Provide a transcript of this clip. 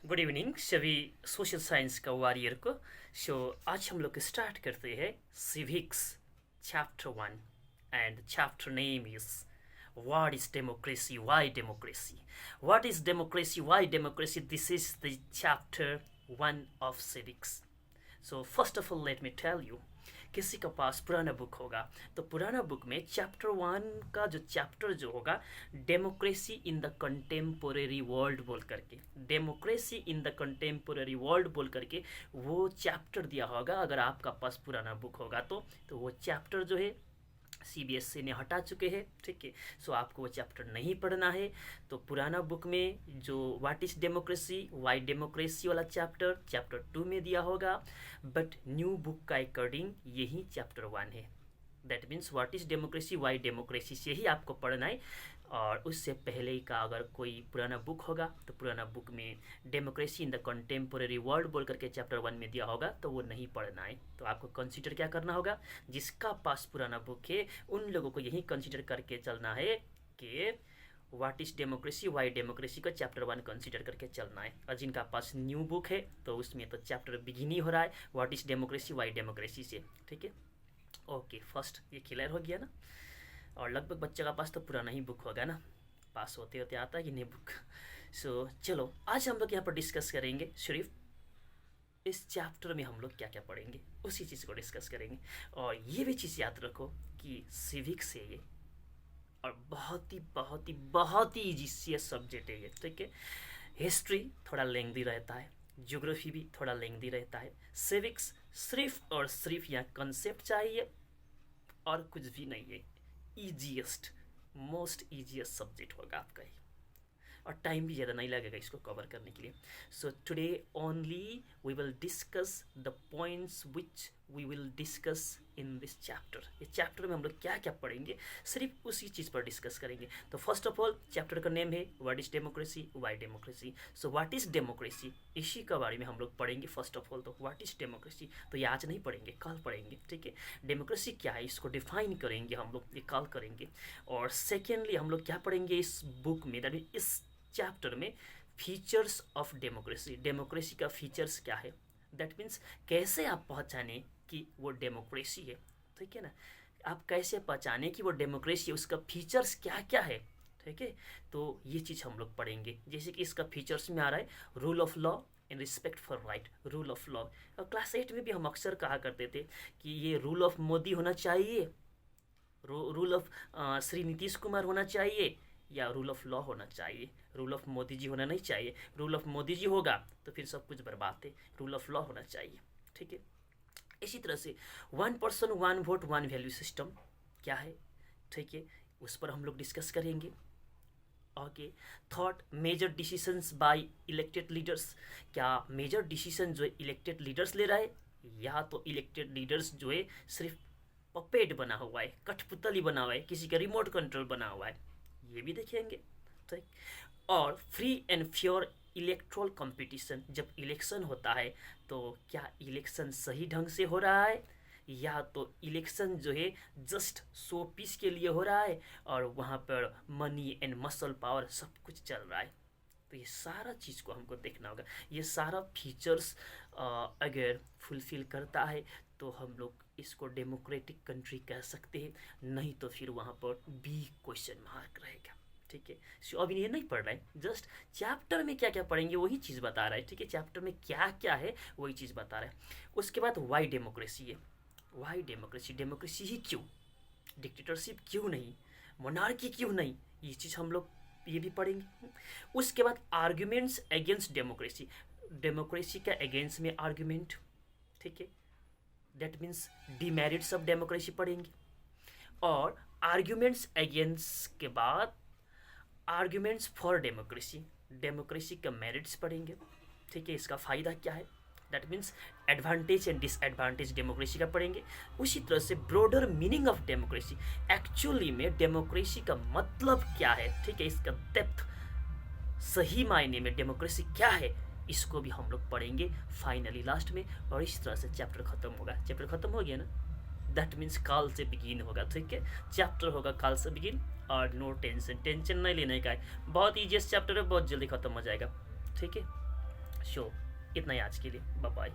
Good evening सभी social science का warrior को। सो आज हम लोग स्टार्ट करते हैं civics chapter 1 and chapter name is what is democracy, why democracy, what is democracy, why democracy. This is the chapter 1 of civics. So first of all let me tell you, किसी के पास पुराना book होगा तो पुराना book में chapter 1 का जो chapter जो होगा, democracy in the contemporary world बोल करके, democracy in the contemporary world बोल करके वो चैप्टर दिया होगा। अगर आपका पास पुराना बुक होगा तो वो चैप्टर जो है सीबीएसई ने हटा चुके हैं, ठीक है। सो आपको वो चैप्टर नहीं पढ़ना है। तो पुराना बुक में जो what is democracy, why democracy वाला चैप्टर चैप्टर 2 में दिया होगा, बट न्यू बुक का अकॉर्डिंग यही चैप्टर 1 है। That means what is democracy, why democracy से ही आपको पढ़ना है। और उससे पहले का अगर कोई पुराना बुक होगा तो पुराना बुक में democracy in the contemporary world बोल करके चैप्टर 1 में दिया होगा तो वो नहीं पढ़ना है। तो आपको कंसीडर क्या करना होगा, जिसका पास पुराना बुक है उन लोगों को यही कंसीडर करके चलना है कि what is democracy, Y democracy को चैप्टर 1 कंसीडर करके चलना है। और जिनका पास न्यू बुक है तो उसमें तो चैप्टर बिगिन ही हो रहा है what is democracy, Y democracy से, ठीक है। ओके, फर्स्ट ये क्लियर हो गया ना। और लगभग बच्चे का पास तो पुराना ही बुक होगा ना, पास होते होते आता है कि नहीं बुक। सो चलो आज हम लोग यहाँ पर डिस्कस करेंगे सिर्फ इस चैप्टर में हम लोग क्या क्या पढ़ेंगे उसी चीज़ को डिस्कस करेंगे। और ये भी चीज़ याद रखो कि सिविक्स है ये, और बहुत ही ईजी सी सब्जेक्ट है ये, ठीक है। हिस्ट्री थोड़ा लेंथी रहता है, ज्योग्राफी भी थोड़ा लेंथी रहता है। सिविक्स सिर्फ और सिर्फ यहाँ कंसेप्ट चाहिए और कुछ भी नहीं है। ईजीएस्ट मोस्ट ईजीएस्ट सब्जेक्ट होगा आपका ये, और टाइम भी ज़्यादा नहीं लगेगा इसको कवर करने के लिए। So today only we will discuss the points which we will discuss in this chapter. इस चैप्टर में हम लोग क्या क्या पढ़ेंगे सिर्फ उसी चीज़ पर डिस्कस करेंगे। तो फर्स्ट ऑफ ऑल चैप्टर का नेम है what is democracy, Y democracy. So what is democracy, इसी के बारे में हम लोग पढ़ेंगे फर्स्ट ऑफ ऑल। तो व्हाट इज डेमोक्रेसी तो ये आज नहीं पढ़ेंगे, कल पढ़ेंगे, ठीक है। डेमोक्रेसी क्या है इसको डिफाइन करेंगे हम लोग, ये कल करेंगे। और सेकेंडली हम लोग क्या पढ़ेंगे इस बुक में, दैट इज इस चैप्टर में फीचर्स ऑफ डेमोक्रेसी। डेमोक्रेसी का फीचर्स क्या है, दैट मीन्स कैसे आप पहचाने कि वो डेमोक्रेसी है, ठीक है ना। आप कैसे पहचाने कि वो डेमोक्रेसी है, उसका फीचर्स क्या क्या है, ठीक है। तो ये चीज़ हम लोग पढ़ेंगे। जैसे कि इसका फीचर्स में आ रहा है rule of law in respect for right, rule of law. और क्लास 8 में भी हम अक्सर कहा करते थे कि ये रूल ऑफ मोदी होना चाहिए, रूल ऑफ श्री नीतीश कुमार होना चाहिए, या रूल ऑफ लॉ होना चाहिए। रूल ऑफ मोदी जी होना नहीं चाहिए। रूल ऑफ मोदी जी होगा तो फिर सब कुछ बर्बाद है। रूल ऑफ लॉ होना चाहिए, ठीक है। इसी तरह से 1 पर्सन 1 वोट 1 वैल्यू सिस्टम क्या है, ठीक है, उस पर हम लोग डिस्कस करेंगे। Okay, thought major decisions by elected leaders. क्या मेजर डिसीजन जो है इलेक्टेड लीडर्स ले रहा है, या तो इलेक्टेड लीडर्स जो है सिर्फ पपेट बना हुआ है, कठपुतली बना हुआ है, किसी का रिमोट कंट्रोल बना हुआ है, ये भी देखेंगे, ठीक। और free and pure electoral competition, जब इलेक्शन होता है तो क्या इलेक्शन सही ढंग से हो रहा है, या तो इलेक्शन जो है जस्ट शो पीस के लिए हो रहा है और वहाँ पर मनी एंड मसल पावर सब कुछ चल रहा है। तो ये सारा चीज़ को हमको देखना होगा। ये सारा फीचर्स अगर फुलफिल करता है तो हम लोग इसको डेमोक्रेटिक कंट्री कह सकते हैं, नहीं तो फिर वहाँ पर बी क्वेश्चन मार्क रहेगा, ठीक है। सो अभी ये नहीं पढ़ रहा है, जस्ट चैप्टर में क्या क्या पढ़ेंगे वही चीज़ बता रहा है, ठीक है। चैप्टर में क्या क्या है वही चीज़ बता रहा है। उसके बाद वाई डेमोक्रेसी है। वाई डेमोक्रेसी, डेमोक्रेसी ही क्यों, डिक्टेटरशिप क्यों नहीं, मोनार्की क्यों नहीं, ये चीज़ हम लोग ये भी पढ़ेंगे। उसके बाद आर्ग्यूमेंट्स अगेंस्ट डेमोक्रेसी, डेमोक्रेसी का अगेंस्ट में आर्ग्यूमेंट, ठीक है, that means demerits of democracy पढ़ेंगे। और आर्ग्यूमेंट्स अगेंस्ट के बाद आर्ग्यूमेंट्स फॉर डेमोक्रेसी, डेमोक्रेसी का मेरिट्स पढ़ेंगे, ठीक है, इसका फ़ायदा क्या है, that means advantage and disadvantage democracy का पढ़ेंगे। उसी तरह से broader meaning of democracy, actually में डेमोक्रेसी का मतलब क्या है, ठीक है, इसका डेप्थ, सही मायने में डेमोक्रेसी क्या है, इसको भी हम लोग पढ़ेंगे फाइनली लास्ट में। और इस तरह से चैप्टर खत्म होगा। चैप्टर खत्म हो गया ना, दैट मीन्स कल से बिगिन होगा, ठीक है। चैप्टर होगा कल से बिगिन, और नो टेंशन, टेंशन नहीं लेने का है। बहुत ईजीएस्ट चैप्टर है, बहुत जल्दी खत्म हो जाएगा, ठीक है। सो इतना ही आज के लिए, बाय बाय।